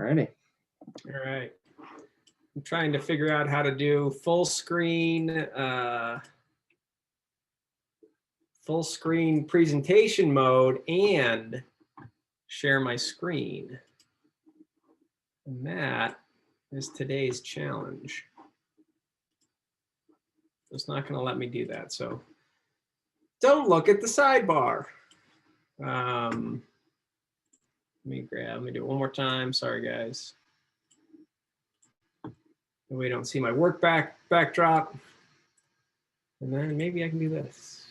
Alrighty. All right. I'm trying to figure out how to do full screen presentation mode and share my screen. And that is today's challenge. It's not going to let me do that. So don't look at the sidebar. Let me do it one more time. Sorry, guys. We don't see my work backdrop. And then maybe I can do this.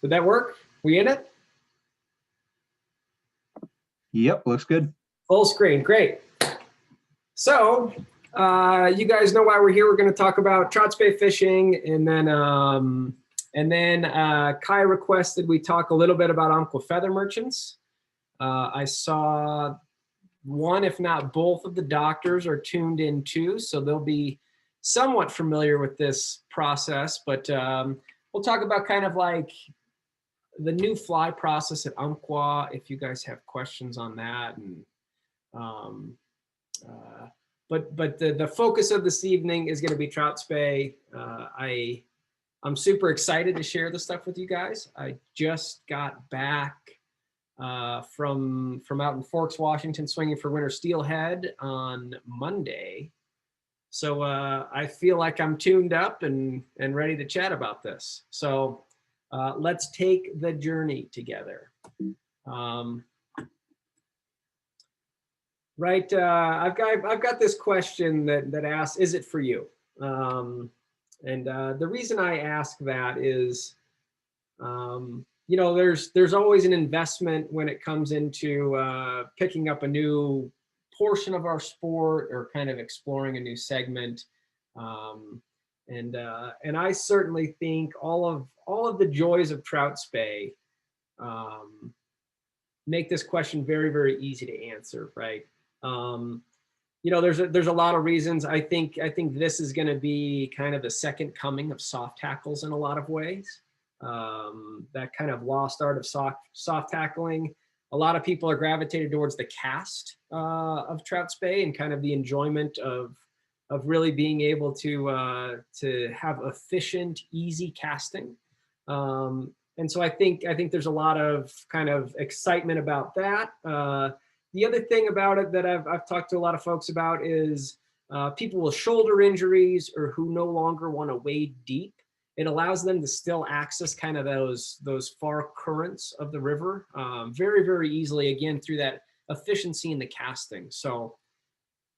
Did that work? We in it? Yep, looks good. Full screen, great. So you guys know why we're here. We're going to talk about trout spey fishing, and then Kai requested we talk a little bit about Umpqua feather merchants. I saw one, if not both, of the doctors are tuned in too, so they'll be somewhat familiar with this process. But we'll talk about kind of like the new fly process at Umpqua, if you guys have questions on that. And but the focus of this evening is going to be trout spey. I'm super excited to share this stuff with you guys. I just got back from out in Forks, Washington, swinging for winter steelhead on Monday. So I feel like I'm tuned up and ready to chat about this. So let's take the journey together. Right, I've got this question that asks, is it for you? And the reason I ask that is, you know, there's always an investment when it comes into picking up a new portion of our sport or kind of exploring a new segment. And I certainly think all of the joys of trout spey make this question very, very easy to answer, right? You know, there's a lot of reasons. I think this is going to be kind of the second coming of soft tackles in a lot of ways. That kind of lost art of soft tackling. A lot of people are gravitated towards the cast of trout spey and kind of the enjoyment of really being able to have efficient, easy casting. And so I think there's a lot of kind of excitement about that. The other thing about it that I've talked to a lot of folks about is people with shoulder injuries or who no longer want to wade deep. It allows them to still access kind of those far currents of the river very, very easily, again, through that efficiency in the casting. So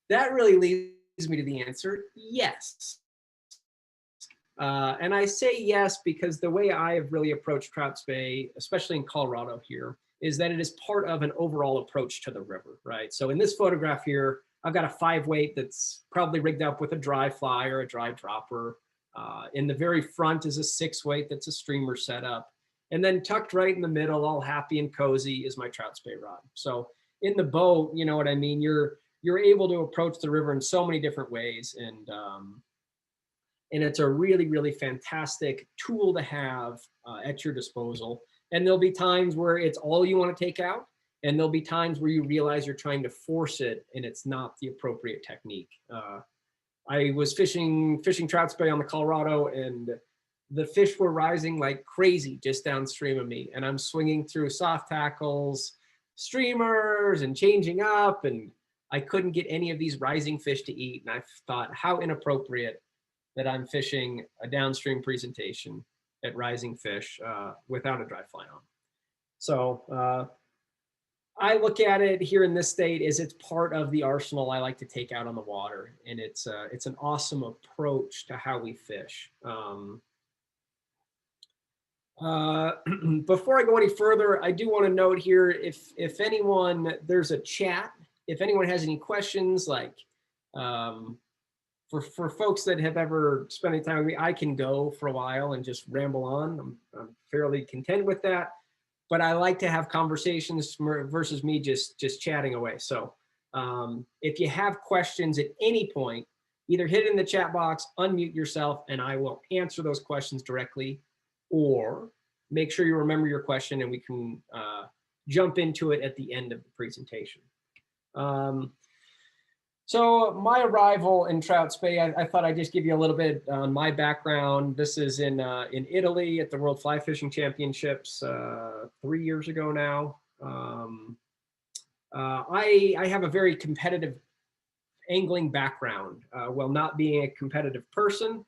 that really leads me to the answer, yes. And I say yes because the way I have really approached trout spey, especially in Colorado here, is that it is part of an overall approach to the river, right? So in this photograph here, I've got a 5-weight that's probably rigged up with a dry fly or a dry dropper. In the very front is a 6-weight that's a streamer setup. And then tucked right in the middle, all happy and cozy, is my trout spey rod. So in the boat, you know what I mean? You're able to approach the river in so many different ways. And it's a really, really fantastic tool to have at your disposal. And there'll be times where it's all you want to take out. And there'll be times where you realize you're trying to force it and it's not the appropriate technique. I was fishing trout spey on the Colorado, and the fish were rising like crazy just downstream of me. And I'm swinging through soft tackles, streamers, and changing up. And I couldn't get any of these rising fish to eat. And I thought, how inappropriate that I'm fishing a downstream presentation at rising fish without a dry fly on. So I look at it here in this state as it's part of the arsenal I like to take out on the water. And it's an awesome approach to how we fish. Before I go any further, I do want to note here, if anyone, there's a chat, if anyone has any questions, like for folks that have ever spent any time with me, I can go for a while and just ramble on. I'm fairly content with that, but I like to have conversations versus me just chatting away. So if you have questions at any point, either hit it in the chat box, unmute yourself, and I will answer those questions directly, or make sure you remember your question and we can jump into it at the end of the presentation. So my arrival in Trout Spey, I thought I'd just give you a little bit on my background. This is in Italy at the World Fly Fishing Championships 3 years ago now. I have a very competitive angling background. While not being a competitive person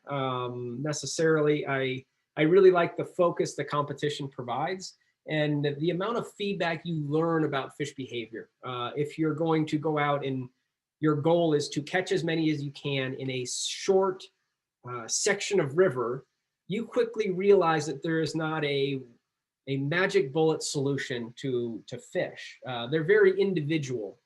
necessarily, I really like the focus the competition provides and the amount of feedback you learn about fish behavior. If you're going to go out and your goal is to catch as many as you can in a short section of river, you quickly realize that there is not a magic bullet solution to fish. They're very individual.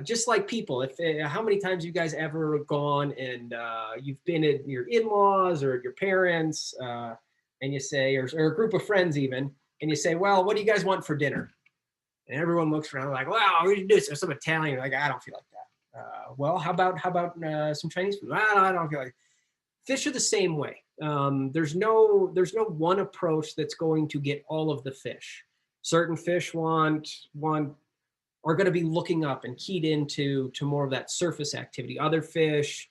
Just like people, if how many times you guys ever gone and you've been at your in-laws or your parents and you say, or a group of friends even, and you say, well, what do you guys want for dinner? And everyone looks around like, wow, we should do some Italian. Like, I don't feel like that. Well, how about some Chinese food? I don't feel like it. Fish are the same way. There's no one approach that's going to get all of the fish. Certain fish are going to be looking up and keyed into more of that surface activity. Other fish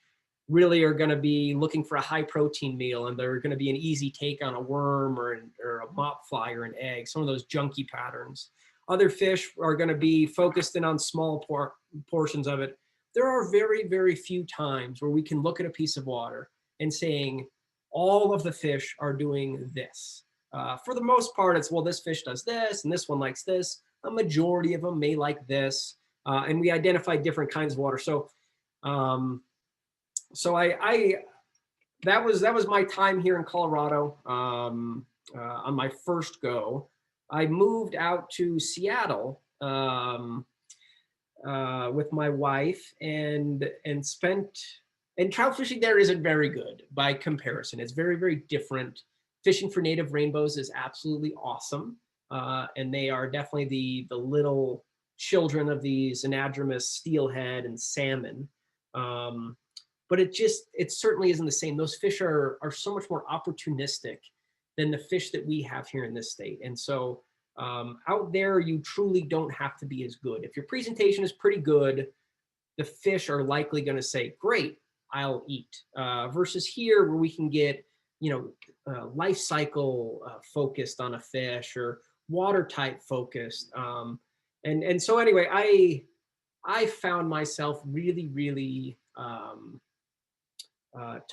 really are going to be looking for a high protein meal, and they're going to be an easy take on a worm or a mop fly or an egg, some of those junky patterns. Other fish are going to be focused in on small portions of it. There are very, very few times where we can look at a piece of water and saying all of the fish are doing this. For the most part, it's, well, this fish does this and this one likes this. A majority of them may like this, and we identify different kinds of water. So, that was my time here in Colorado on my first go. I moved out to Seattle with my wife and trout fishing there isn't very good by comparison. It's very, very different. Fishing for native rainbows is absolutely awesome. And they are definitely the little children of these anadromous steelhead and salmon. But it certainly isn't the same. Those fish are so much more opportunistic than the fish that we have here in this state. And so out there, you truly don't have to be as good. If your presentation is pretty good, the fish are likely going to say, great, I'll eat. Versus here where we can get, life cycle focused on a fish or water type focused. And so anyway, I found myself really, really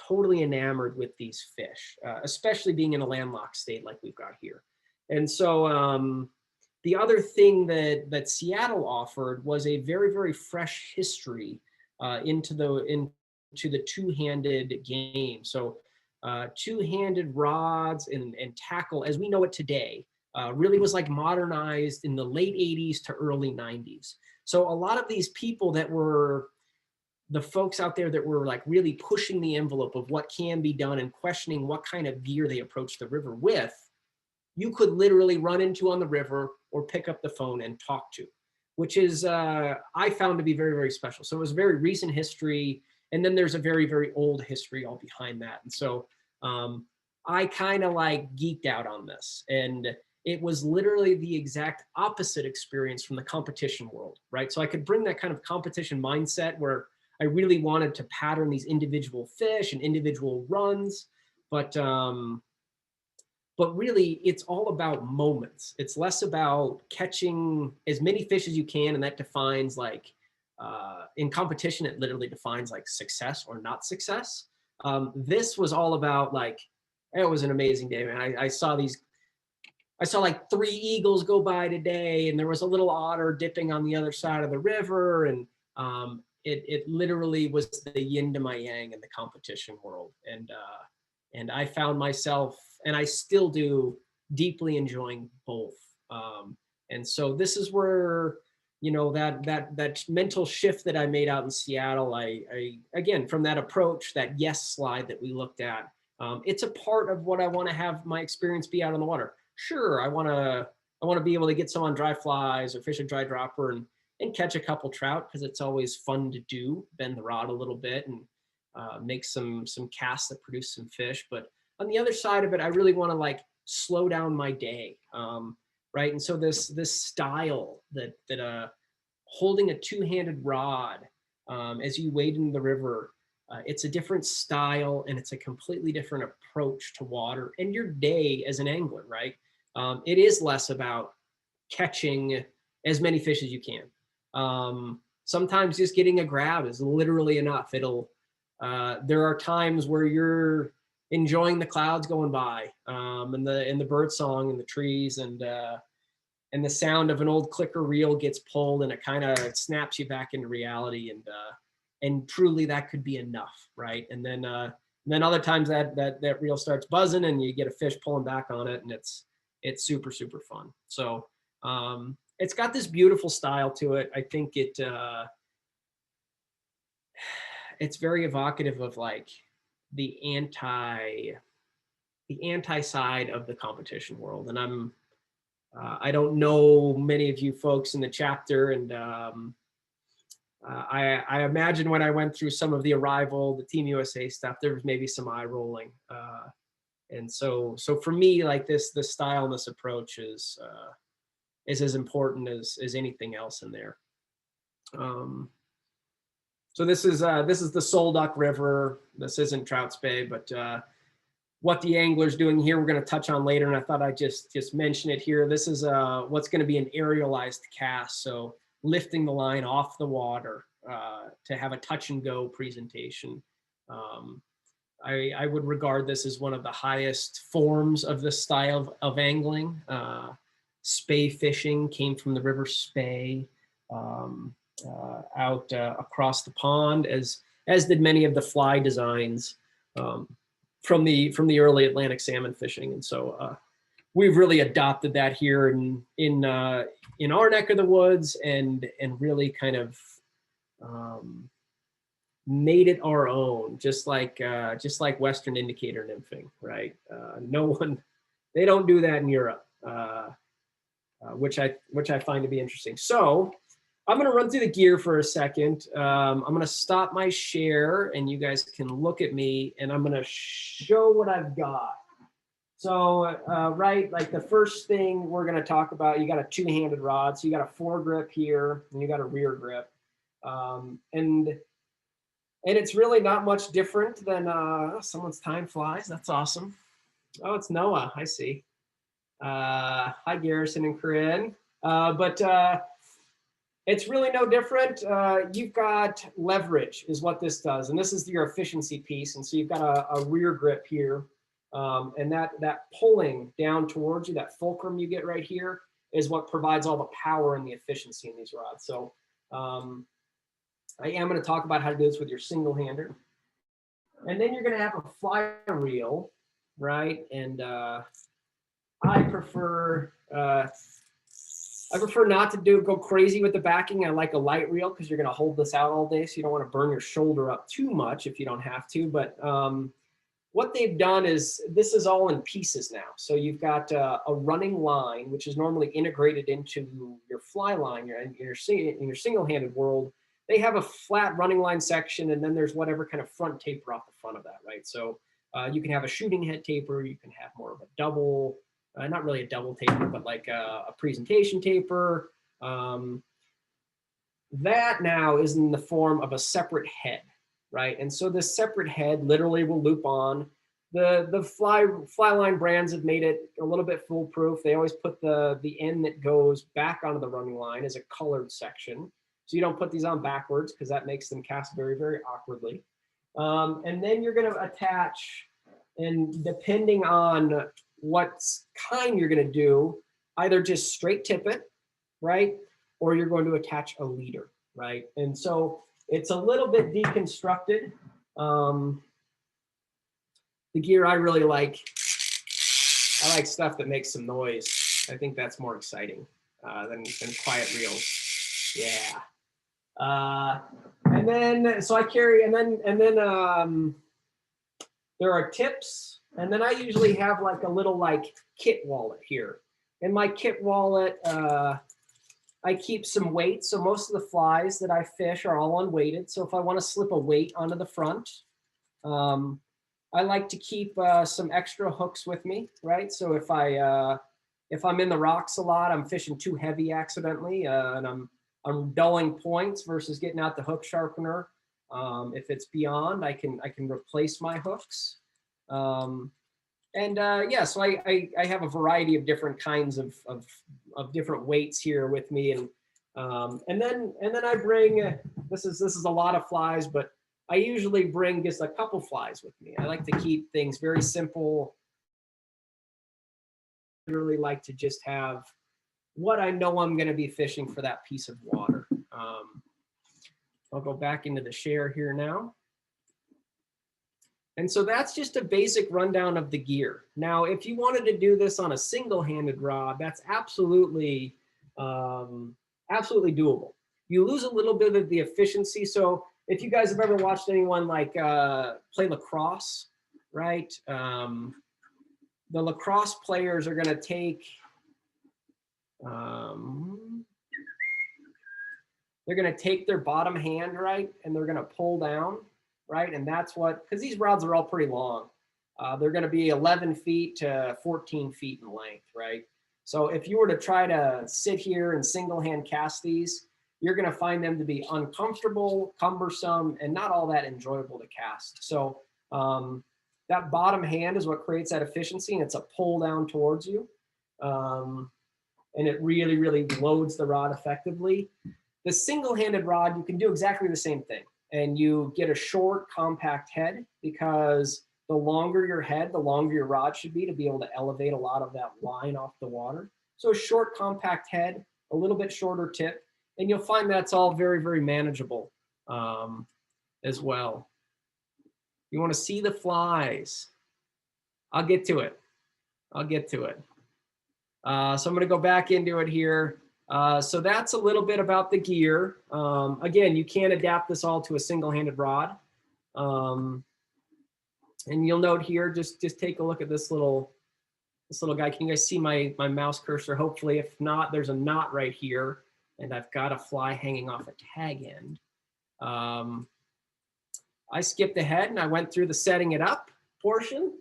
totally enamored with these fish, especially being in a landlocked state like we've got here. And so the other thing that Seattle offered was a very, very fresh history into the two-handed game. So two-handed rods and tackle, as we know it today, really was like modernized in the late 80s to early 90s. So a lot of these people that were the folks out there that were like really pushing the envelope of what can be done and questioning what kind of gear they approach the river with, you could literally run into on the river or pick up the phone and talk to, which is, I found to be very, very special. So it was a very recent history. And then there's a very, very old history all behind that. And so I kind of like geeked out on this. And it was literally the exact opposite experience from the competition world, right? So I could bring that kind of competition mindset where I really wanted to pattern these individual fish and individual runs, but really it's all about moments. It's less about catching as many fish as you can, and that defines like, in competition, it literally defines like success or not success. This was all about like, it was an amazing day, man. I saw like 3 eagles go by today, and there was a little otter dipping on the other side of the river, and it literally was the yin to my yang in the competition world. And I found myself, and I still do, deeply enjoying both. And so this is where, that mental shift that I made out in Seattle, I again, from that approach, that yes slide that we looked at, it's a part of what I want to have my experience be out on the water. Sure, I want to be able to get some on dry flies or fish a dry dropper and catch a couple trout, because it's always fun to do, bend the rod a little bit and make some casts that produce some fish. But on the other side of it, I really want to like slow down my day, right? And so this style that holding a two-handed rod as you wade into the river, it's a different style and it's a completely different approach to water and your day as an angler, right? It is less about catching as many fish as you can. Sometimes just getting a grab is literally enough. There are times where you're enjoying the clouds going by, and the bird song and the trees, and the sound of an old clicker reel gets pulled and it kind of snaps you back into reality, and truly that could be enough, right? And then other times that reel starts buzzing and you get a fish pulling back on it, and it's super, super fun. So it's got this beautiful style to it. I think it's very evocative of like the anti side of the competition world. And I don't know many of you folks in the chapter, and I imagine when I went through some of the Arrival, the Team USA stuff, there was maybe some eye rolling. And so for me, like this style and this approach is as important as anything else in there. So this is the Sole Duck River. This isn't Trout Spey, but what the angler's doing here, we're going to touch on later. And I thought I'd just mention it here. This is what's going to be an aerialized cast. So lifting the line off the water to have a touch and go presentation. I would regard this as one of the highest forms of this style of angling. Spey fishing came from the River Spey out across the pond, as did many of the fly designs from the early Atlantic salmon fishing. And so we've really adopted that here in our neck of the woods, and really kind of made it our own, just like Western indicator nymphing, right? They don't do that in Europe, which I find to be interesting. So I'm going to run through the gear for a second. I'm going to stop my share and you guys can look at me, and I'm going to show what I've got. So, right, like the first thing we're going to talk about, you got a two-handed rod. So you got a foregrip here and you got a rear grip. And it's really not much different than someone's time flies. That's awesome. Oh, it's Noah. I see. Hi, Garrison and Corinne. But it's really no different. You've got leverage is what this does. And this is your efficiency piece. And so you've got a rear grip here. And that pulling down towards you, that fulcrum you get right here, is what provides all the power and the efficiency in these rods. So I am going to talk about how to do this with your single hander. And then you're going to have a fly reel, right? And I prefer not to go crazy with the backing. I like a light reel because you're going to hold this out all day, so you don't want to burn your shoulder up too much if you don't have to. But what they've done is this is all in pieces now. So you've got a running line, which is normally integrated into your fly line. In your single-handed world, they have a flat running line section, and then there's whatever kind of front taper off the front of that, right? So you can have a shooting head taper, you can have more of a double, not really a double taper, but like a presentation taper. That now is in the form of a separate head, right? And so this separate head literally will loop on. The fly line brands have made it a little bit foolproof. They always put the end that goes back onto the running line as a colored section. So you don't put these on backwards because that makes them cast very, very awkwardly. And then you're going to attach, and depending on what kind you're going to do, either just straight tip it, right? Or you're going to attach a leader, right? And so it's a little bit deconstructed. The gear I really like, I like stuff that makes some noise. I think that's more exciting than quiet reels. Yeah. And then, so I carry, and then there are tips. And then I usually have like a little like kit wallet here. In my kit wallet, I keep some weight. So most of the flies that I fish are all unweighted. So if I want to slip a weight onto the front, I like to keep some extra hooks with me, right? So if I'm in the rocks a lot, I'm fishing too heavy accidentally, and I'm dulling points versus getting out the hook sharpener. If it's beyond, I can replace my hooks. Yeah, so I have a variety of different kinds of different weights here with me, and then I bring, this is a lot of flies, but I usually bring just a couple flies with me. I like to keep things very simple. I really like to just have what I know I'm going to be fishing for that piece of water. I'll go back into the share here now. And so that's just a basic rundown of the gear. Now, if you wanted to do this on a single-handed rod, that's absolutely doable. You lose a little bit of the efficiency. So if you guys have ever watched anyone like play lacrosse, right? The lacrosse players are going to take, they're going to take their bottom hand, right? And they're going to pull down, right? And that's what, because these rods are all pretty long. They're going to be 11 feet to 14 feet in length, right? So if you were to try to sit here and single hand cast these, you're going to find them to be uncomfortable, cumbersome, and not all that enjoyable to cast. So that bottom hand is what creates that efficiency, and it's a pull down towards you. And it really, really loads the rod effectively. The single-handed rod, you can do exactly the same thing. And you get a short, compact head, because the longer your head, the longer your rod should be to be able to elevate a lot of that line off the water. So a short, compact head, a little bit shorter tip, and you'll find that's all very, very manageable as well. You want to see the flies? I'll get to it. So I'm going to go back into it here. So that's a little bit about the gear. Again, you can adapt this all to a single-handed rod. And you'll note here, just take a look at this little guy. Can you guys see my mouse cursor? Hopefully, if not, there's a knot right here, and I've got a fly hanging off a tag end. I skipped ahead and I went through the setting it up portion.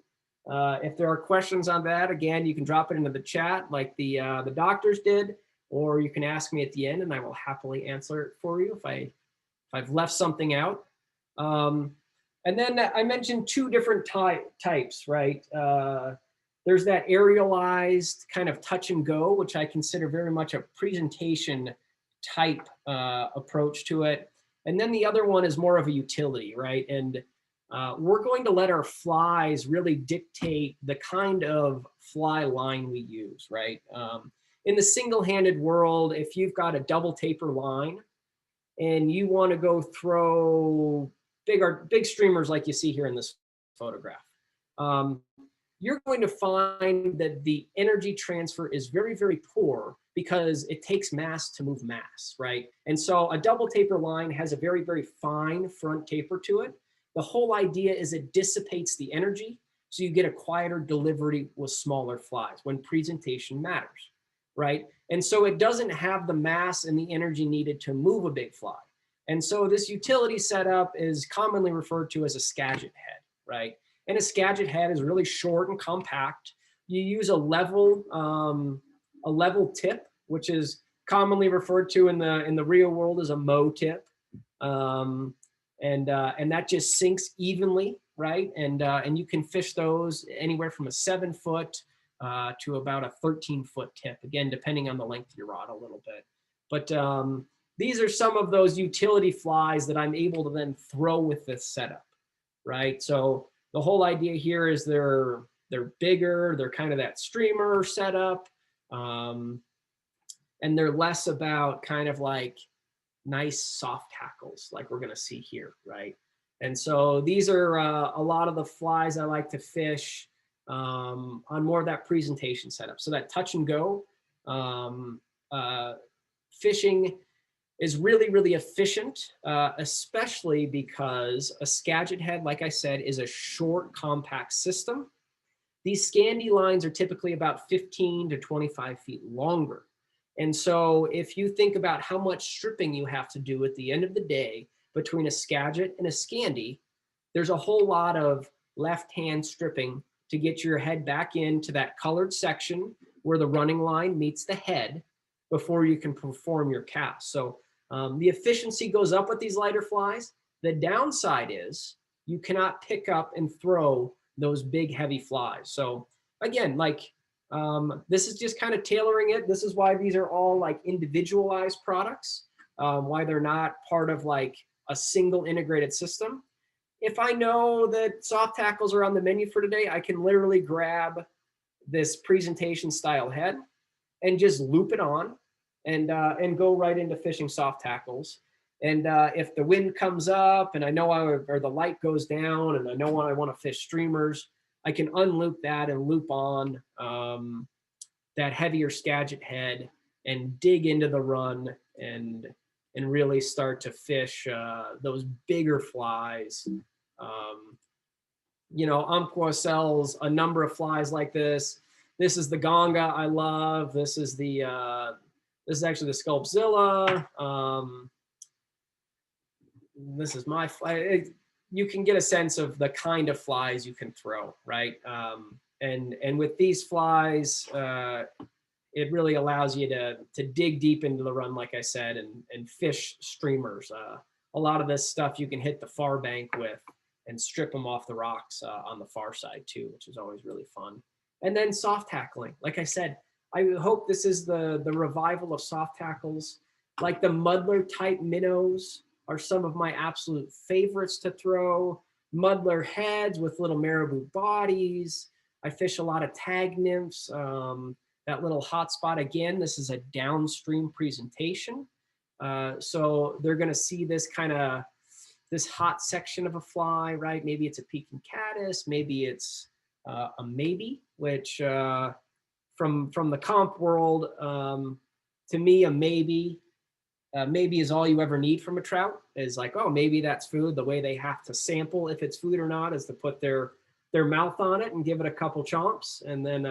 If there are questions on that, again, you can drop it into the chat like the doctors did, or you can ask me at the end and I will happily answer it for you if I've left something out. And then I mentioned two different types, right? There's that aerialized kind of touch and go, which I consider very much a presentation type approach to it. And then the other one is more of a utility, right? And we're going to let our flies really dictate the kind of fly line we use, right? In the single-handed world, if you've got a double taper line and you want to go throw big streamers like you see here in this photograph, you're going to find that the energy transfer is very, very poor because it takes mass to move mass, right? And so a double taper line has a very, very fine front taper to it. The whole idea is it dissipates the energy, so you get a quieter delivery with smaller flies when presentation matters, right? And so it doesn't have the mass and the energy needed to move a big fly. And so this utility setup is commonly referred to as a Skagit head, right? And a Skagit head is really short and compact. You use a level tip, which is commonly referred to in the real world as a mow tip. And that just sinks evenly, right? And you can fish those anywhere from a 7-foot to about a 13-foot tip, again, depending on the length of your rod a little bit. But these are some of those utility flies that I'm able to then throw with this setup, right? So the whole idea here is they're bigger, they're kind of that streamer setup, and they're less about kind of like nice soft tackles like we're going to see here, right? And so these are a lot of the flies I like to fish on more of that presentation setup. So that touch and go fishing is really, really efficient, especially because a Skagit head, like I said, is a short, compact system. These Scandi lines are typically about 15 to 25 feet longer. And so if you think about how much stripping you have to do at the end of the day between a Skagit and a Scandi, there's a whole lot of left-hand stripping to get your head back into that colored section where the running line meets the head before you can perform your cast. So The efficiency goes up with these lighter flies. The downside is you cannot pick up and throw those big heavy flies. So again, like this is just kind of tailoring it. This is why these are all like individualized products, why they're not part of like a single integrated system. If I know that soft tackles are on the menu for today, I can literally grab this presentation style head and just loop it on and go right into fishing soft tackles. And if the wind comes up and I know or the light goes down and I know I want to fish streamers, I can unloop that and loop on that heavier Skagit head and dig into the run and really start to fish those bigger flies. You know, Umpqua sells a number of flies like this. This is the Gonga I love. This is this is actually the Sculpzilla. This is my fly. You can get a sense of the kind of flies you can throw, right? And with these flies, it really allows you to dig deep into the run, like I said, and fish streamers. A lot of this stuff you can hit the far bank with and strip them off the rocks on the far side too, which is always really fun. And then soft tackling. Like I said, I hope this is the revival of soft tackles. Like the muddler type minnows are some of my absolute favorites to throw. Muddler heads with little marabou bodies. I fish a lot of tag nymphs. That little hotspot, again, this is a downstream presentation. So they're gonna see this this hot section of a fly, right? Maybe it's a Peking caddis, maybe it's a maybe, which from the comp world, to me, a maybe is all you ever need from a trout. Is like, oh, maybe that's food. The way they have to sample if it's food or not is to put their mouth on it and give it a couple chomps, and then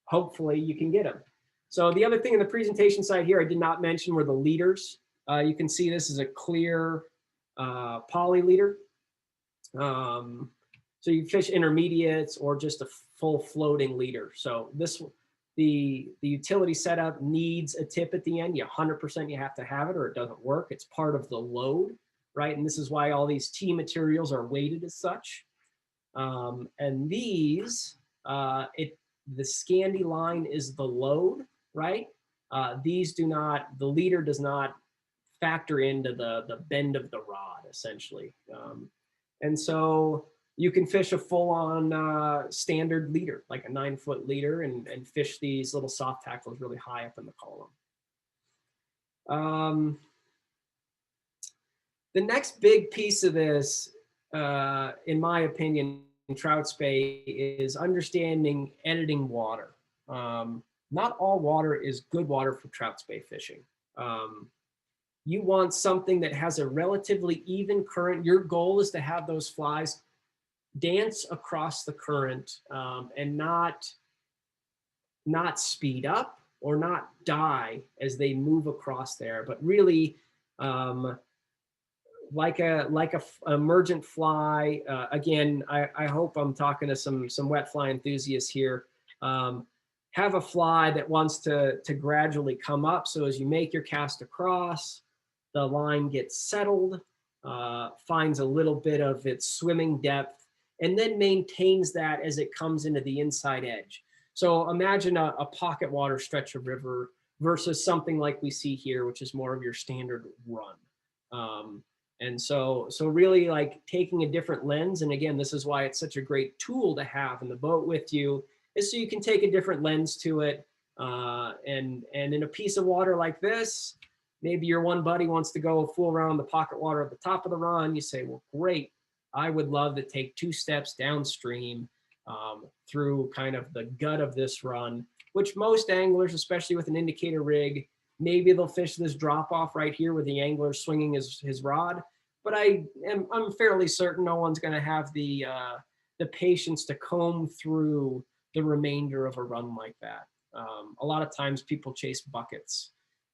hopefully you can get them. So the other thing in the presentation side here I did not mention were the leaders. You can see this is a clear poly leader. So you fish intermediates or just a full floating leader. So the utility setup needs a tip at the end. 100% you have to have it or it doesn't work. It's part of the load, right? And this is why all these T materials are weighted as such. And these, the Scandi line is the load, right? These do not, the leader does not factor into the bend of the rod, essentially. And so you can fish a full-on standard leader, like a 9-foot leader, and fish these little soft tackles really high up in the column. The next big piece of this, in my opinion, in trout spey is understanding editing water. Not all water is good water for trout spey fishing. You want something that has a relatively even current. Your goal is to have those flies dance across the current and not speed up or not die as they move across there, but really like a emergent fly. Again, I hope I'm talking to some wet fly enthusiasts here. Have a fly that wants to gradually come up. So as you make your cast across, the line gets settled, finds a little bit of its swimming depth, and then maintains that as it comes into the inside edge. So imagine a pocket water stretch of river versus something like we see here, which is more of your standard run. And so really like taking a different lens. And again, this is why it's such a great tool to have in the boat with you, is so you can take a different lens to it. And in a piece of water like this, maybe your one buddy wants to go fool around the pocket water at the top of the run. You say, well, great. I would love to take 2 steps downstream through kind of the gut of this run, which most anglers, especially with an indicator rig, maybe they'll fish this drop off right here where the angler is swinging his rod. But I'm fairly certain no one's going to have the patience to comb through the remainder of a run like that. A lot of times people chase buckets.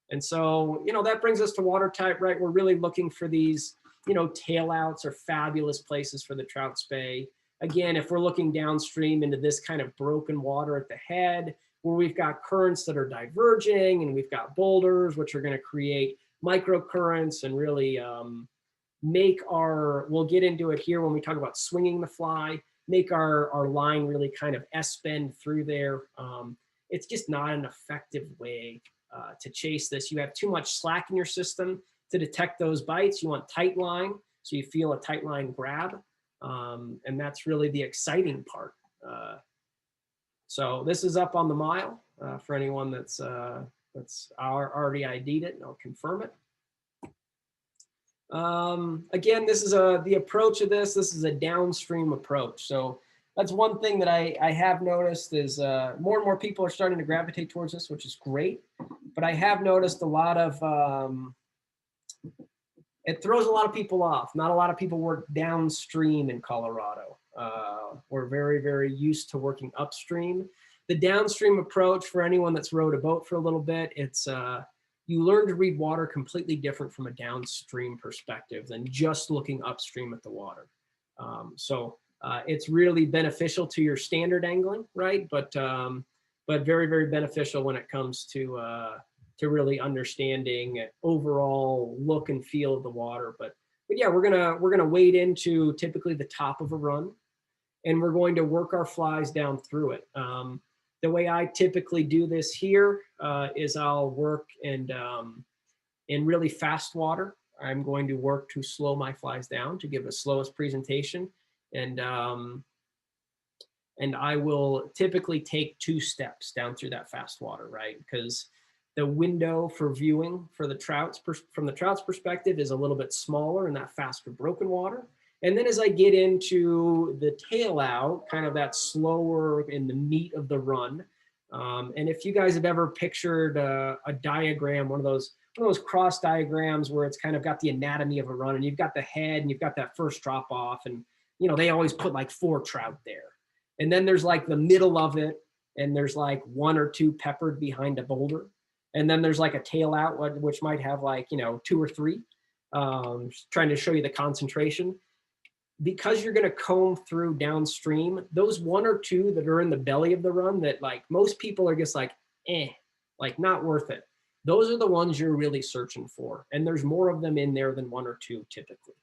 And so, that brings us to water type, right? We're really looking for these, tail outs are fabulous places for the trout spey. Again, if we're looking downstream into this kind of broken water at the head, where we've got currents that are diverging and we've got boulders, which are going to create microcurrents and really make we'll get into it here when we talk about swinging the fly, make our line really kind of S-bend through there. It's just not an effective way to chase this. You have too much slack in your system to detect those bites. You want tight line, so you feel a tight line grab. And that's really the exciting part. So this is up on the mile for anyone that's already ID'd it, and I'll confirm it. Again, this is the approach of this. This is a downstream approach. So that's one thing that I have noticed is more and more people are starting to gravitate towards this, which is great. But I have noticed a lot of, it throws a lot of people off. Not a lot of people work downstream in Colorado. We're very, very used to working upstream. The downstream approach, for anyone that's rowed a boat for a little bit, it's you learn to read water completely different from a downstream perspective than just looking upstream at the water. So it's really beneficial to your standard angling, right? But very, very beneficial when it comes to really understanding overall look and feel of the water. But yeah, we're gonna wade into typically the top of a run, and we're going to work our flies down through it. The way I typically do this here is I'll work in really fast water. I'm going to work to slow my flies down to give the slowest presentation. And I will typically take 2 steps down through that fast water, right? Because the window for viewing for the trouts, from the trout's perspective, is a little bit smaller in that faster broken water. And then as I get into the tail out, kind of that slower in the meat of the run. And if you guys have ever pictured a diagram, one of those cross diagrams where it's kind of got the anatomy of a run, and you've got the head and you've got that first drop off, and you know, they always put like 4 trout there. And then there's like the middle of it, and there's like 1 or 2 peppered behind a boulder. And then there's like a tail out, which might have like, you know, 2 or 3, trying to show you the concentration. Because you're going to comb through downstream, those 1 or 2 that are in the belly of the run that like most people are just like, like not worth it. Those are the ones you're really searching for. And there's more of them in there than 1 or 2 typically.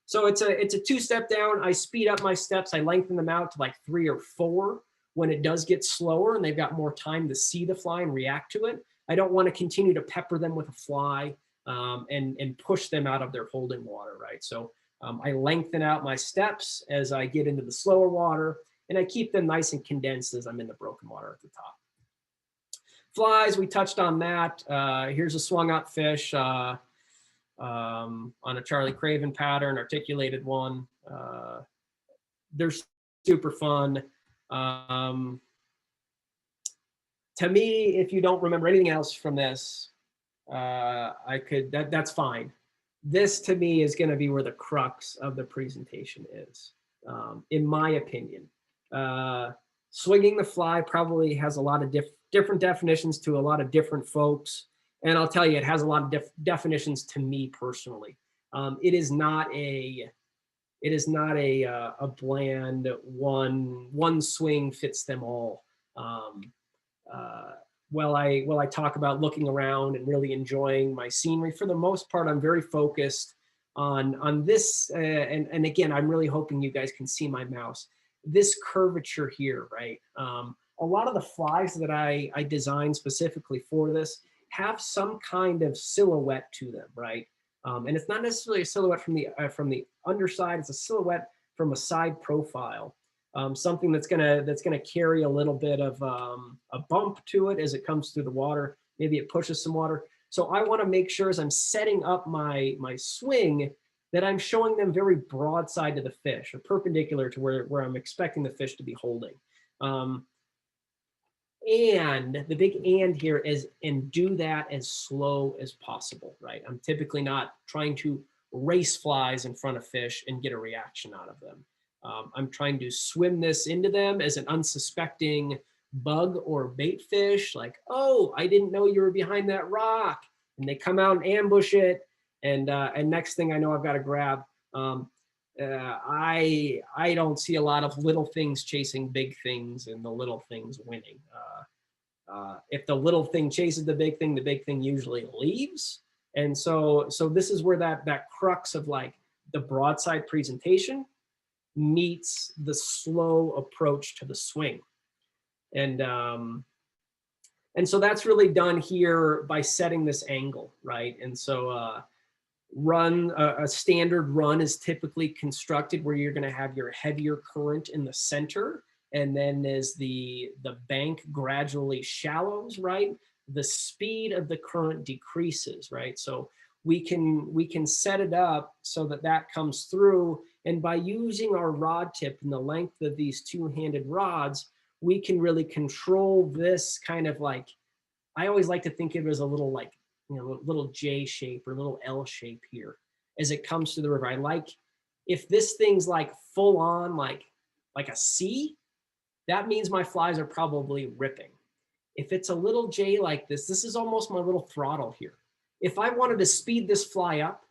So it's a 2-step down. I speed up my steps. I lengthen them out to like 3 or 4 when it does get slower and they've got more time to see the fly and react to it. I don't want to continue to pepper them with a fly and push them out of their holding water, right? So I lengthen out my steps as I get into the slower water, and I keep them nice and condensed as I'm in the broken water at the top. Flies, we touched on that. Here's a swung up fish on a Charlie Craven pattern, articulated one. They're super fun. To me, if you don't remember anything else from this, that's fine. This to me is going to be where the crux of the presentation is, in my opinion. Swinging the fly probably has a lot of different definitions to a lot of different folks. And I'll tell you, it has a lot of definitions to me personally. It is not a bland one swing fits them all. While I talk about looking around and really enjoying my scenery, for the most part, I'm very focused on this. And again, I'm really hoping you guys can see my mouse. This curvature here, right? A lot of the flies that I designed specifically for this have some kind of silhouette to them, right? And it's not necessarily a silhouette from the underside. It's a silhouette from a side profile. Something that's gonna carry a little bit of a bump to it as it comes through the water. Maybe it pushes some water. So I want to make sure as I'm setting up my swing that I'm showing them very broadside to the fish, or perpendicular to where I'm expecting the fish to be holding. And the big and here is, and do that as slow as possible, right? I'm typically not trying to race flies in front of fish and get a reaction out of them. I'm trying to swim this into them as an unsuspecting bug or bait fish, like, oh, I didn't know you were behind that rock. And they come out and ambush it. And next thing I know, I've got to grab. I don't see a lot of little things chasing big things and the little things winning. If the little thing chases the big thing usually leaves. And so this is where that crux of like the broadside presentation meets the slow approach to the swing. And so that's really done here by setting this angle, right? And so a standard run is typically constructed where you're going to have your heavier current in the center, and then as the bank gradually shallows, right, the speed of the current decreases, right? So we can set it up so that comes through, and by using our rod tip and the length of these two-handed rods, we can really control this kind of like, I always like to think of it as a little like, you know, little J shape or little L shape here as it comes to the river. I like, if this thing's like full on like a C, that means my flies are probably ripping. If it's a little J like this is almost my little throttle here. If I wanted to speed this fly up,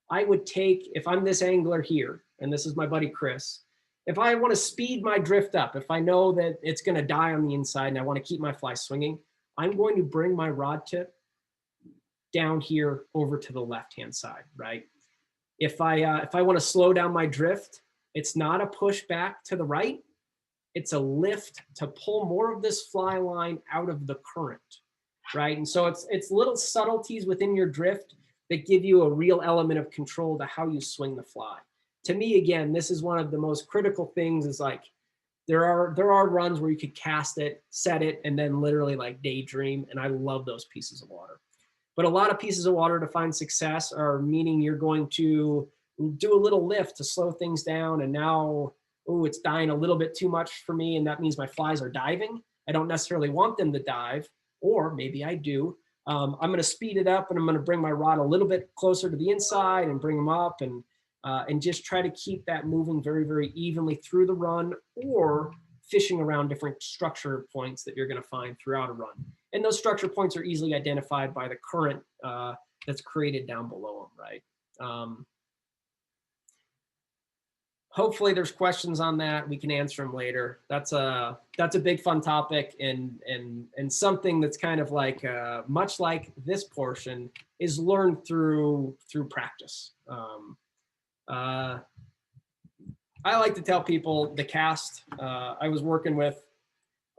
I would take, if I'm this angler here, and this is my buddy Chris, if I want to speed my drift up, if I know that it's going to die on the inside and I want to keep my fly swinging, I'm going to bring my rod tip down here over to the left-hand side, right? If I want to slow down my drift, it's not a push back to the right. It's a lift to pull more of this fly line out of the current, right? And so it's little subtleties within your drift that give you a real element of control to how you swing the fly. To me, again, this is one of the most critical things, is like, there are runs where you could cast it, set it, and then literally like daydream. And I love those pieces of water. But a lot of pieces of water to find success are meaning you're going to do a little lift to slow things down. And now, oh, it's dying a little bit too much for me. And that means my flies are diving. I don't necessarily want them to dive, or maybe I do. I'm going to speed it up, and I'm going to bring my rod a little bit closer to the inside and bring them up, and just try to keep that moving very, very evenly through the run, or fishing around different structure points that you're going to find throughout a run. And those structure points are easily identified by the current that's created down below them, right? Hopefully there's questions on that. We can answer them later. That's a big fun topic, and something that's kind of like much like this portion is learned through practice. I like to tell people the cast. I was working with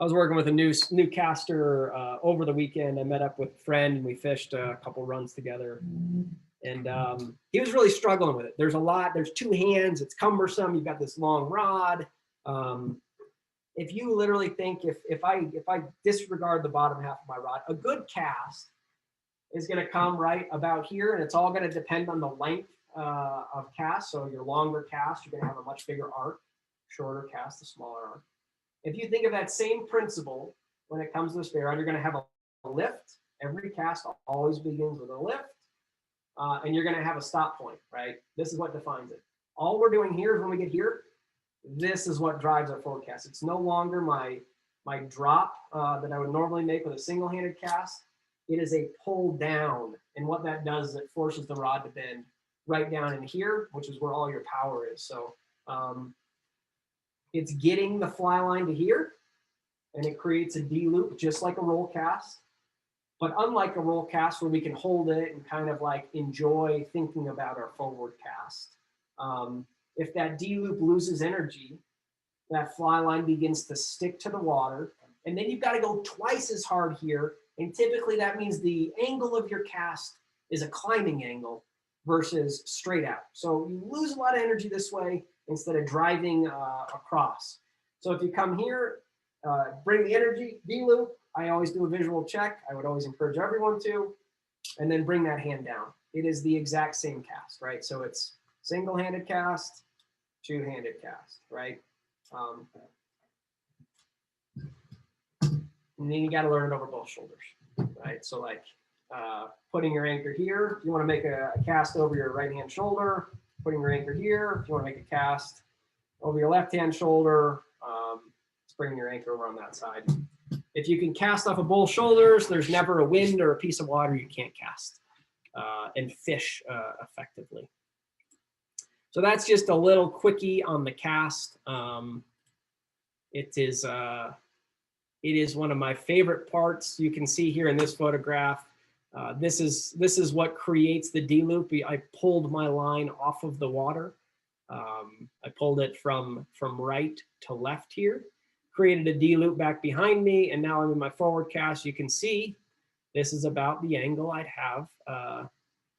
a new caster over the weekend. I met up with a friend and we fished a couple runs together. And he was really struggling with it. There's two hands, it's cumbersome. You've got this long rod. If you literally think, if I disregard the bottom half of my rod, a good cast is going to come right about here, and it's all going to depend on the length of cast. So your longer cast, you're going to have a much bigger arc. Shorter cast, a smaller arc. If you think of that same principle when it comes to the Spey rod, you're going to have a lift. Every cast always begins with a lift. And you're going to have a stop point, right? This is what defines it. All we're doing here is when we get here, this is what drives our forecast. It's no longer my drop that I would normally make with a single-handed cast. It is a pull down. And what that does is it forces the rod to bend right down in here, which is where all your power is. So it's getting the fly line to here, and it creates a D loop just like a roll cast. But unlike a roll cast where we can hold it and kind of like enjoy thinking about our forward cast, if that D loop loses energy, that fly line begins to stick to the water, and then you've got to go twice as hard here. And typically that means the angle of your cast is a climbing angle versus straight out. So you lose a lot of energy this way instead of driving across. So if you come here, bring the energy, D loop. I always do a visual check. I would always encourage everyone to, and then bring that hand down. It is the exact same cast, right? So it's single-handed cast, two-handed cast, right? And then you got to learn it over both shoulders, right? So like putting your anchor here, if you want to make a cast over your right-hand shoulder, putting your anchor here, if you want to make a cast over your left-hand shoulder, bringing your anchor over on that side. If you can cast off of both shoulders, there's never a wind or a piece of water you can't cast and fish effectively. So that's just a little quickie on the cast. It is one of my favorite parts. You can see here in this photograph, This is what creates the D-loop. I pulled my line off of the water. I pulled it from right to left here, created a D-loop back behind me, and now I'm in my forward cast. You can see this is about the angle I'd have if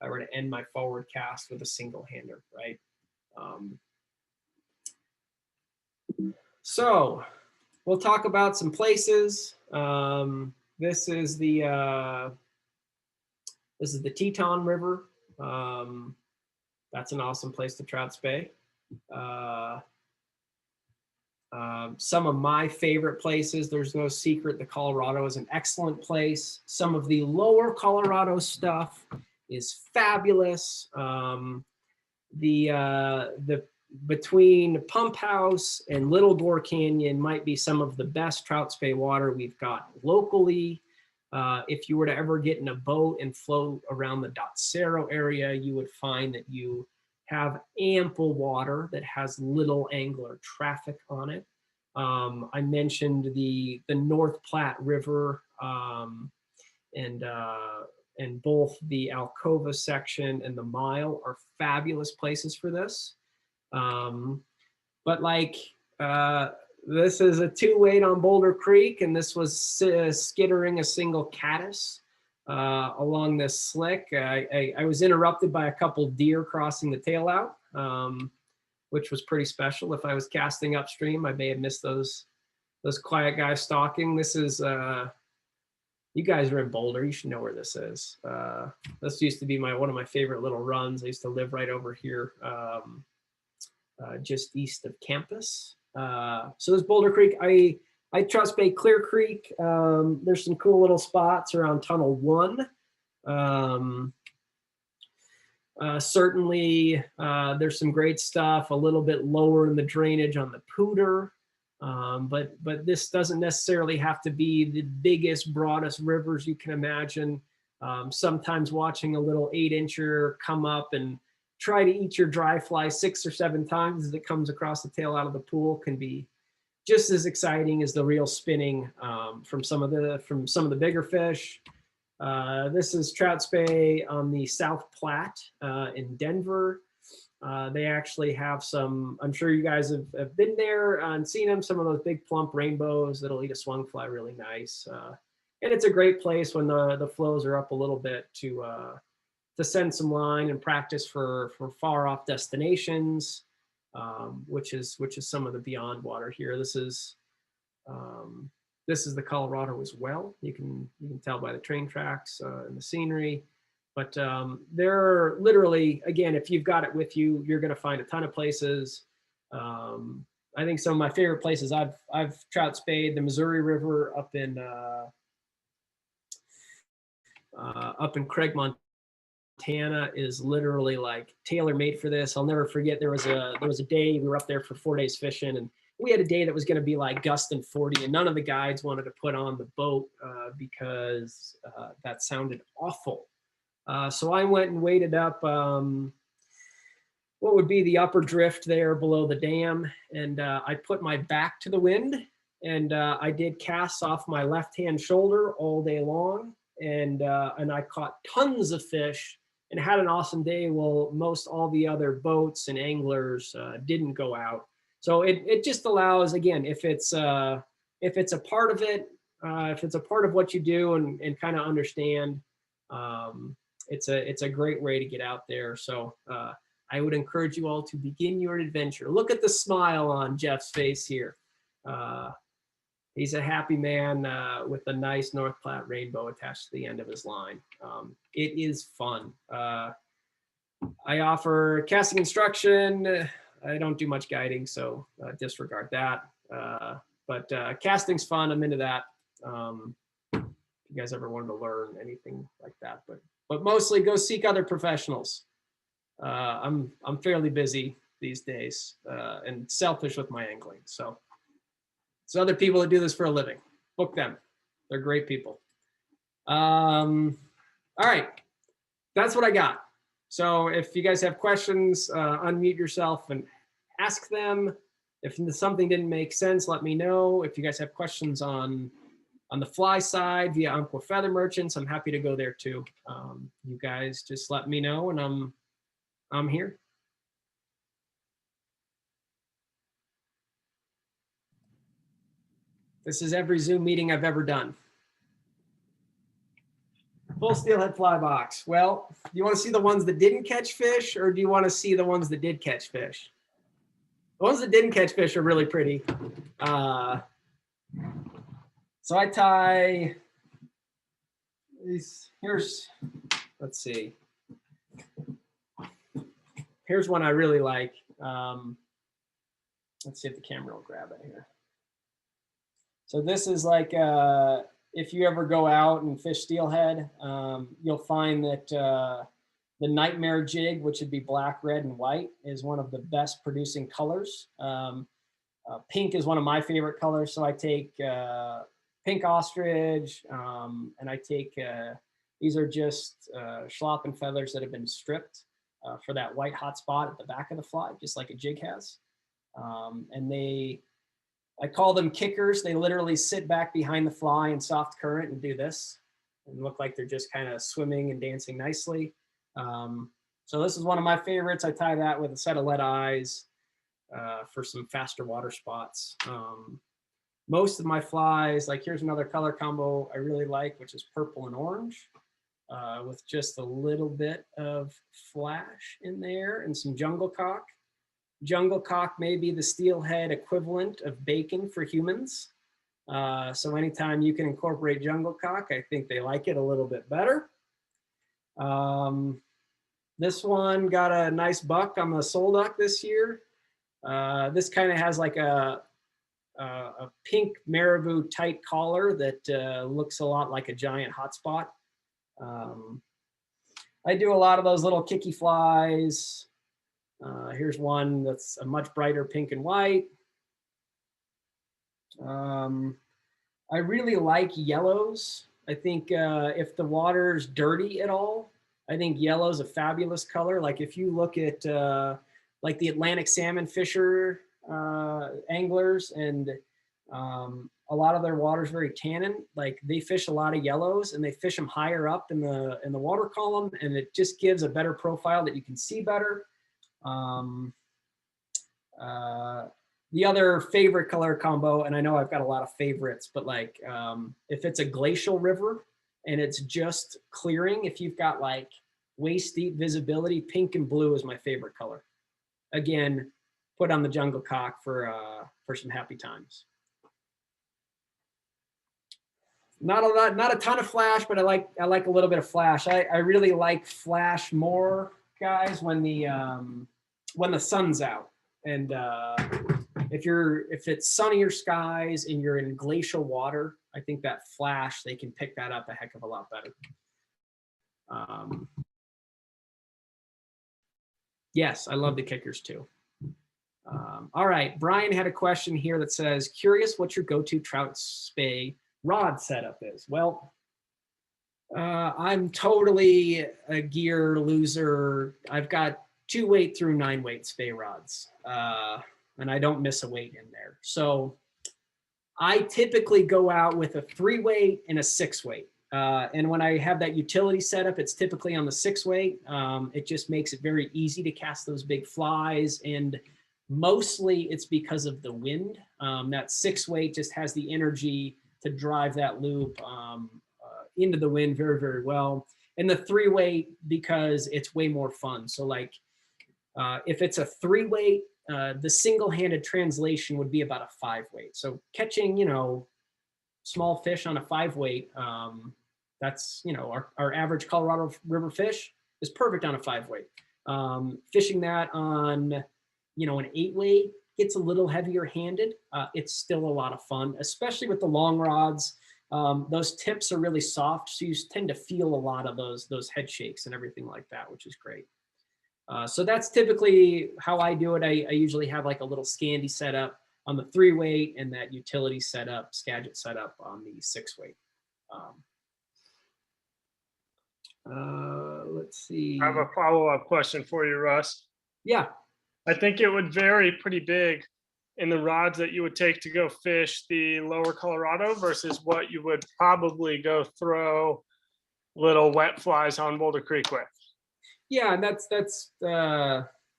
I were to end my forward cast with a single hander, right? So we'll talk about some places. This is the Teton River. That's an awesome place to trout spey. Some of my favorite places, there's no secret, the Colorado is an excellent place. Some of the lower Colorado stuff is fabulous. Between Pump House and Little Door Canyon might be some of the best trout spey water we've got locally. If you were to ever get in a boat and float around the Dotsero area, you would find that you have ample water that has little angler traffic on it. I mentioned the North Platte River and both the Alcova section and the Mile are fabulous places for this. But like this is a 2-weight on Boulder Creek, and this was skittering a single caddis along this slick. I was interrupted by a couple deer crossing the tail out, which was pretty special. If I was casting upstream, I may have missed those quiet guys stalking. This is, you guys are in Boulder, you should know where this is. This used to be one of my favorite little runs. I used to live right over here, just east of campus. So this Boulder Creek, I trout spey Clear Creek. There's some cool little spots around Tunnel 1. Certainly, there's some great stuff a little bit lower in the drainage on the Pooter. But this doesn't necessarily have to be the biggest, broadest rivers you can imagine. Sometimes watching a little 8-incher come up and try to eat your dry fly 6 or 7 times as it comes across the tail out of the pool can be just as exciting as the reel spinning from some of the bigger fish. This is trout spey on the South Platte in Denver. They actually have some, I'm sure you guys have been there and seen them, some of those big plump rainbows that'll eat a swung fly really nice. And it's a great place when the flows are up a little bit to send some line and practice for far off destinations, which is some of the beyond water here. This is the Colorado as well. You can tell by the train tracks and the scenery. But they're literally, again, if you've got it with you, you're going to find a ton of places. I think some of my favorite places I've trout speyed the Missouri River up in Craig, Montana is literally like tailor-made for this. I'll never forget there was a day we were up there for 4 days fishing, and we had a day that was going to be like gusting 40, and none of the guides wanted to put on the boat because that sounded awful. So I went and waded up what would be the upper drift there below the dam, and I put my back to the wind, and I did casts off my left-hand shoulder all day long, and I caught tons of fish and had an awesome day. Well, most all the other boats and anglers didn't go out. So it just allows, again, if it's a part of it, if it's a part of what you do and kind of understand, it's a great way to get out there. So I would encourage you all to begin your adventure. Look at the smile on Jeff's face here. He's a happy man with a nice North Platte rainbow attached to the end of his line. It is fun. I offer casting instruction. I don't do much guiding, so disregard that. But casting's fun. I'm into that. If you guys ever wanted to learn anything like that, but mostly go seek other professionals. I'm fairly busy these days and selfish with my angling. So it's other people that do this for a living. Book them. They're great people. All right. That's what I got. So if you guys have questions, unmute yourself and ask them. If something didn't make sense, let me know. If you guys have questions on On the fly side, via Umpqua Feather Merchants, I'm happy to go there too. You guys just let me know, and I'm here. This is every Zoom meeting I've ever done. Full steelhead fly box. Well, do you want to see the ones that didn't catch fish, or do you want to see the ones that did catch fish? The ones that didn't catch fish are really pretty. So I tie these. Let's see. Here's one I really like. Let's see if the camera will grab it here. So this is like, if you ever go out and fish steelhead, you'll find that the nightmare jig, which would be black, red, and white, is one of the best producing colors. Pink is one of my favorite colors, so I take pink ostrich, and I take, these are just schlop and feathers that have been stripped for that white hot spot at the back of the fly, just like a jig has. And I call them kickers. They literally sit back behind the fly in soft current and do this and look like they're just kind of swimming and dancing nicely. So this is one of my favorites. I tie that with a set of lead eyes for some faster water spots. Most of my flies, like here's another color combo I really like, which is purple and orange with just a little bit of flash in there and some jungle cock. Jungle cock may be the steelhead equivalent of bacon for humans. So anytime you can incorporate jungle cock, I think they like it a little bit better. This one got a nice buck on the soul duck this year. This kind of has like a pink marabou tight collar that looks a lot like a giant hotspot. I do a lot of those little kicky flies. Here's one that's a much brighter pink and white. I really like yellows. I think if the water's dirty at all, I think yellow is a fabulous color. Like if you look at like the Atlantic salmon fisher anglers, and a lot of their water is very tannin. Like they fish a lot of yellows, and they fish them higher up in the water column, and it just gives a better profile that you can see better. The other favorite color combo, and I know I've got a lot of favorites, but like if it's a glacial river and it's just clearing, if you've got like waist deep visibility, pink and blue is my favorite color. Again, put on the jungle cock for some happy times. Not a ton of flash, but I like a little bit of flash. I really like flash more, guys, when the sun's out, and if it's sunnier skies and you're in glacial water, I think that flash, they can pick that up a heck of a lot better. Yes, I love the kickers too. All right, Brian had a question here that says, curious what your go-to trout spey rod setup is. Well, I'm totally a gear loser. I've got 2 weight through 9 weight spey rods, and I don't miss a weight in there. So I typically go out with a 3 weight and a 6 weight. And when I have that utility setup, it's typically on the 6 weight. It just makes it very easy to cast those big flies, and mostly it's because of the wind. That 6 weight just has the energy to drive that loop into the wind very, very well. And the 3 weight, because it's way more fun. So like if it's a 3 weight, the single-handed translation would be about a 5 weight. So catching, small fish on a 5 weight, that's, our average Colorado River fish is perfect on a 5 weight. Fishing that on, an 8 weight gets a little heavier handed. It's still a lot of fun, especially with the long rods. Those tips are really soft, so you tend to feel a lot of those head shakes and everything like that, which is great. So that's typically how I do it. I usually have like a little Scandi setup on the 3 weight and that utility setup, Skagit setup on the 6 weight. Let's see. I have a follow-up question for you, Russ. Yeah. I think it would vary pretty big in the rods that you would take to go fish the lower Colorado versus what you would probably go throw little wet flies on Boulder Creek with? Yeah, and that's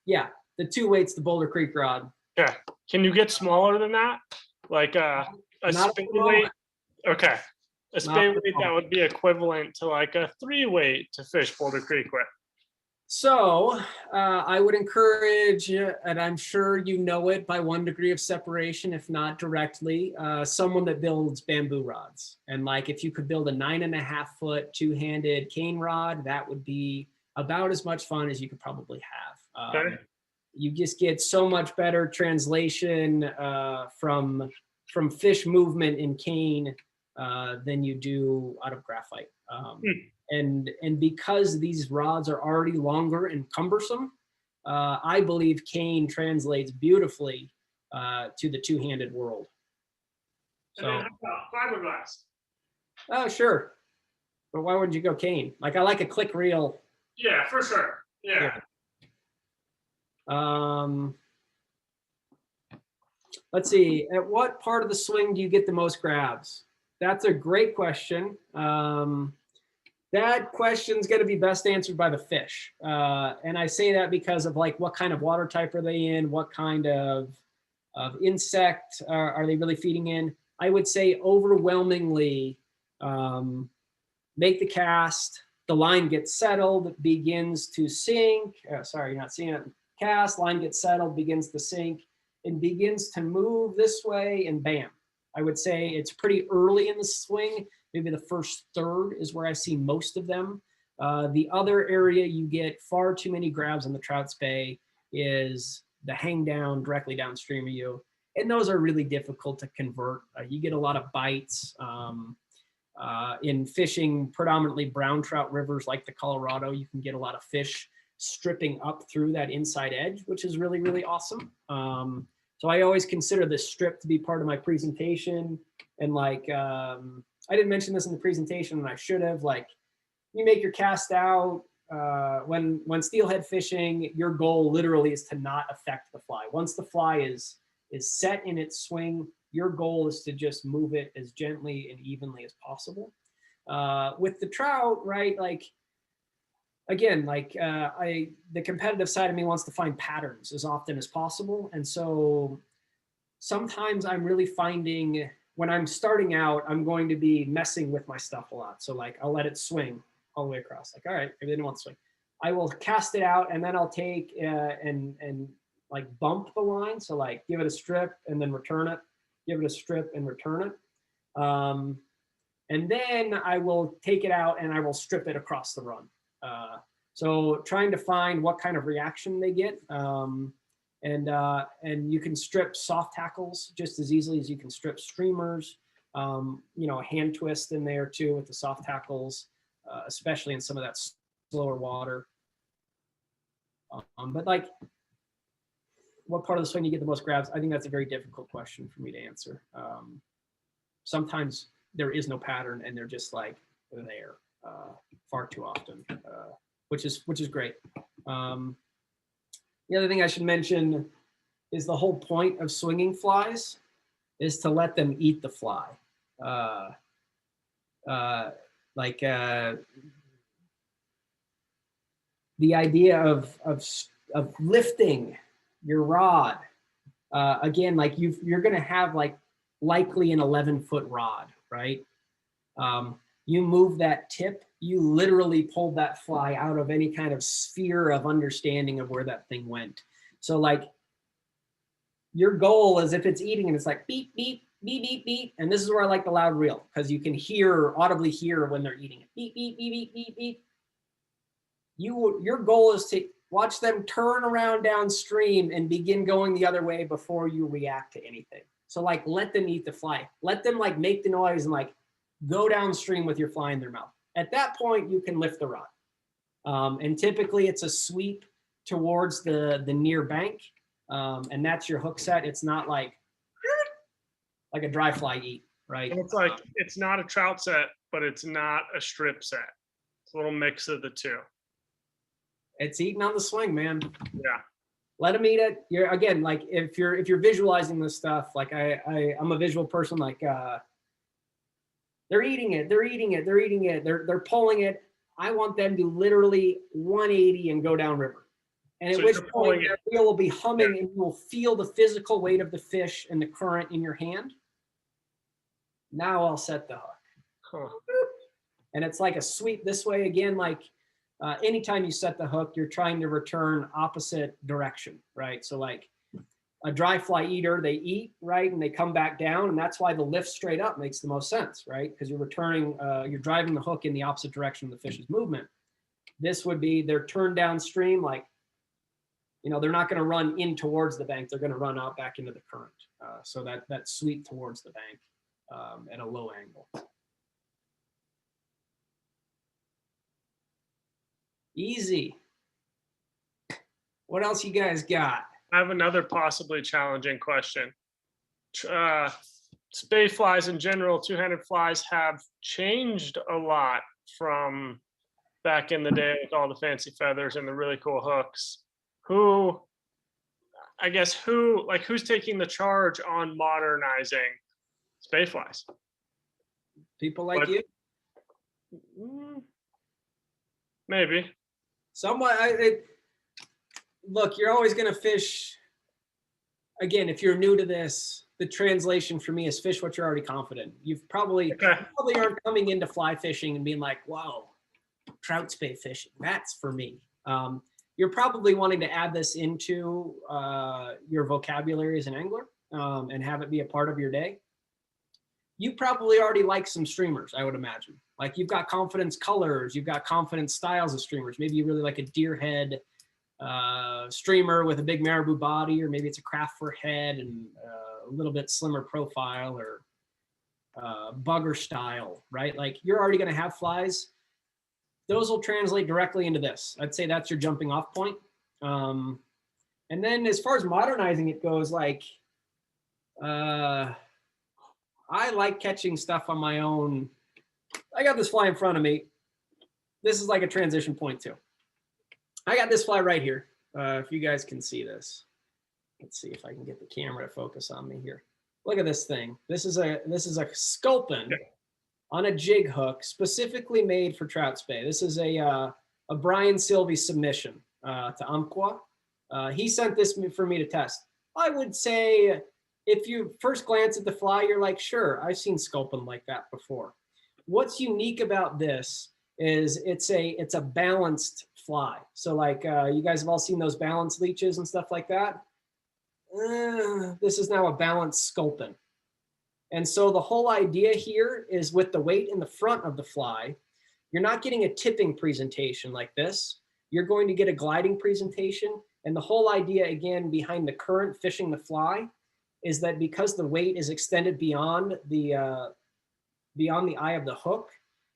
yeah, the 2 weights, the Boulder Creek rod. Yeah. Can you get smaller than that? Like a Spey weight? Okay. A Spey weight that would be equivalent to like a 3 weight to fish Boulder Creek with. So I would encourage, and I'm sure you know it by 1 degree of separation, if not directly, someone that builds bamboo rods. And like if you could build a 9.5 foot 2-handed cane rod, that would be about as much fun as you could probably have. Okay. You just get so much better translation from fish movement in cane than you do out of graphite. And because these rods are already longer and cumbersome, I believe cane translates beautifully to the 2-handed world. So, and then fiberglass. Oh, sure. But why wouldn't you go cane? Like I like a click reel. Yeah, for sure. Yeah. Let's see. At what part of the swing do you get the most grabs? That's a great question. That question's going to be best answered by the fish. And I say that because of like what kind of water type are they in? What kind of insect are they really feeding in? I would say overwhelmingly make the cast, the line gets settled, begins to sink. Sorry, you're not seeing it. Cast, line gets settled, begins to sink, and begins to move this way, and bam. I would say it's pretty early in the swing. Maybe the first third is where I see most of them. The other area you get far too many grabs on the trout spey is the hang down directly downstream of you. And those are really difficult to convert. You get a lot of bites. In fishing predominantly brown trout rivers like the Colorado, you can get a lot of fish stripping up through that inside edge, which is really, really awesome. So I always consider the strip to be part of my presentation. And like, I didn't mention this in the presentation and I should have, like, you make your cast out, when steelhead fishing, your goal literally is to not affect the fly. Once the fly is set in its swing, your goal is to just move it as gently and evenly as possible. With the trout, right? Like, again, like the competitive side of me wants to find patterns as often as possible. And so sometimes I'm really finding when I'm starting out, I'm going to be messing with my stuff a lot. So like I'll let it swing all the way across. Like, all right, maybe they don't want to swing. I will cast it out and then I'll take and like bump the line. So like give it a strip and then return it, give it a strip and return it. And then I will take it out and I will strip it across the run. So trying to find what kind of reaction they get. And you can strip soft tackles just as easily as you can strip streamers. You know, a hand twist in there too with the soft tackles, especially in some of that slower water. But like, what part of the swing you get the most grabs? I think that's a very difficult question for me to answer. Sometimes there is no pattern and they're just like there far too often, which is great. The other thing I should mention is the whole point of swinging flies is to let them eat the fly. The idea of lifting your rod, again, like you're going to have like likely an 11-foot rod, right? You move that tip, you literally pulled that fly out of any kind of sphere of understanding of where that thing went. So like your goal is if it's eating and it's like beep, beep, beep, beep, beep. And this is where I like the loud reel because you can audibly hear when they're eating it. Beep, beep, beep, beep, beep, beep. Your goal is to watch them turn around downstream and begin going the other way before you react to anything. So like let them eat the fly. Let them like make the noise and like go downstream with your fly in their mouth. At that point, you can lift the rod. And typically it's a sweep towards the near bank. And that's your hook set. It's not like a dry fly eat, right? And it's like, it's not a trout set, but it's not a strip set. It's a little mix of the two. It's eating on the swing, man. Yeah. Let them eat it. You're again, like if you're visualizing this stuff, like I'm a visual person, like they're eating it, they're pulling it. I want them to literally 180 and go downriver. And at which point the reel will be humming and you will feel the physical weight of the fish and the current in your hand. Now I'll set the hook. Huh. And it's like a sweep this way again, like anytime you set the hook, you're trying to return opposite direction, right? So like a dry fly eater, they eat, right? And they come back down. And that's why the lift straight up makes the most sense, right? Because you're returning, you're driving the hook in the opposite direction of the fish's movement. This would be they're turned downstream, like, you know, they're not going to run in towards the bank. They're going to run out back into the current. So that sweep towards the bank at a low angle. Easy. What else you guys got? I have another possibly challenging question. Spey flies in general, two-handed flies have changed a lot from back in the day with all the fancy feathers and the really cool hooks. Who's taking the charge on modernizing Spey flies? People like you? Maybe. Somewhat. Look, you're always going to fish. Again, if you're new to this, the translation for me is fish what you're already confident. You've probably aren't coming into fly fishing and being like, wow, trout spey fishing. That's for me. You're probably wanting to add this into your vocabulary as an angler and have it be a part of your day. You probably already like some streamers, I would imagine. Like you've got confidence colors, you've got confidence styles of streamers. Maybe you really like a deer head streamer with a big marabou body, or maybe it's a craft for head and a little bit slimmer profile, or bugger style, right? Like you're already going to have flies. Those will translate directly into this. I'd say that's your jumping off point. And then as far as modernizing it goes, like I like catching stuff on my own. I got this fly in front of me. This is like a transition point too. I got this fly right here. If you guys can see this, let's see if I can get the camera to focus on me here. Look at this thing. This is a sculpin on a jig hook specifically made for trout spey. This is a Brian Silvey submission to Umpqua. He sent this for me to test. I would say if you first glance at the fly, you're like, sure, I've seen sculpin like that before. What's unique about this is it's a balanced fly. So like you guys have all seen those balance leeches and stuff like that. This is now a balanced sculpin. And so the whole idea here is with the weight in the front of the fly, you're not getting a tipping presentation like this. You're going to get a gliding presentation. And the whole idea, again, behind the current fishing the fly is that because the weight is extended beyond the eye of the hook,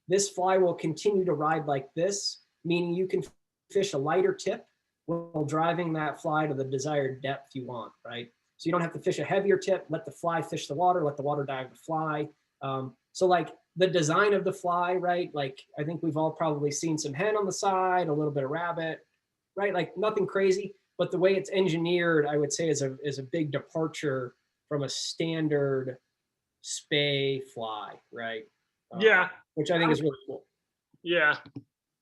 this fly will continue to ride like this, meaning you can fish a lighter tip while driving that fly to the desired depth you want, right? So you don't have to fish a heavier tip, let the fly fish the water, let the water dive the fly. So like the design of the fly, right? Like I think we've all probably seen some hen on the side, a little bit of rabbit, right? Like nothing crazy, but the way it's engineered, I would say is a big departure from a standard spey fly, right? Yeah. Which I think is really cool. Yeah.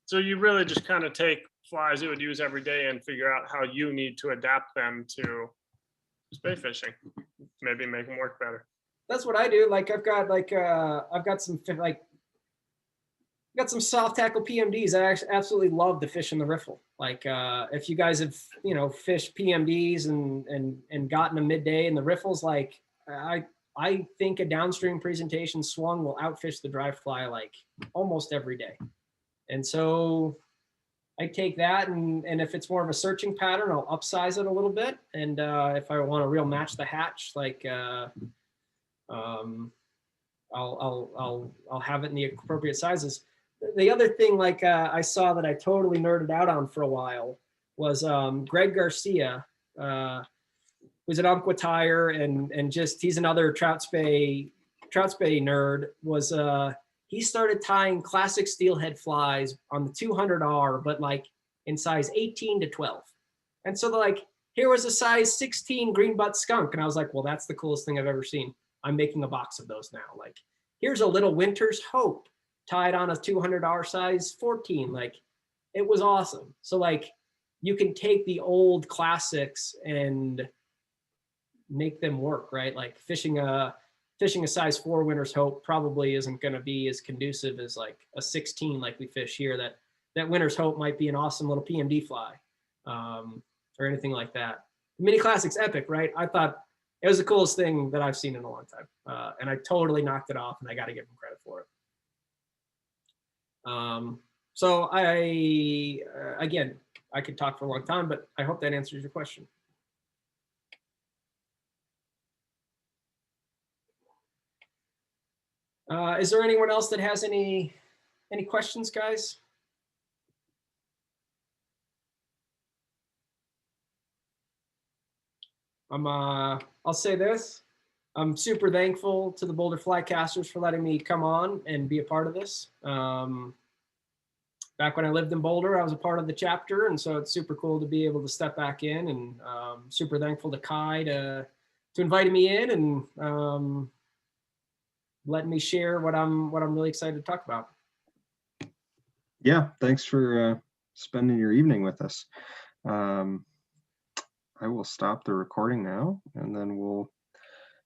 So you really just kind of take flies you would use every day and figure out how you need to adapt them to spey fishing. Maybe make them work better. That's what I do. Like I've got some soft tackle PMDs. I absolutely love to fish in the riffle. Like if you guys have fished PMDs and gotten a midday in the riffles, like I think a downstream presentation swung will outfish the dry fly like almost every day. And so I take that and if it's more of a searching pattern, I'll upsize it a little bit. And if I want to real match the hatch, like I'll have it in the appropriate sizes. The other thing, like I saw that I totally nerded out on for a while was Greg Garcia, who's an Umpqua tire and just he's another trout spey nerd. He started tying classic steelhead flies on the 200R, but like in size 18 to 12. And so like here was a size 16 green butt skunk. And I was like, well, that's the coolest thing I've ever seen. I'm making a box of those now. Like, here's a little winter's hope tied on a $200 size 14. Like, it was awesome. So like, you can take the old classics and make them work, right? Like fishing a size 4 winter's hope probably isn't going to be as conducive as like a 16 like we fish here. That winter's hope might be an awesome little PMD fly, or anything like that. Mini Classics epic, right? I thought it was the coolest thing that I've seen in a long time, and I totally knocked it off, and I got to give him credit for it. So I again, I could talk for a long time, but I hope that answers your question. Is there anyone else that has any questions, guys? I'll say this. I'm super thankful to the Boulder Flycasters for letting me come on and be a part of this. Back when I lived in Boulder, I was a part of the chapter, and so it's super cool to be able to step back in, and super thankful to Kai to inviting me in and letting me share what I'm really excited to talk about. Yeah, thanks for spending your evening with us. I will stop the recording now, and then we'll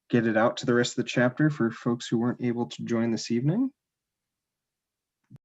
get it out to the rest of the chapter for folks who weren't able to join this evening.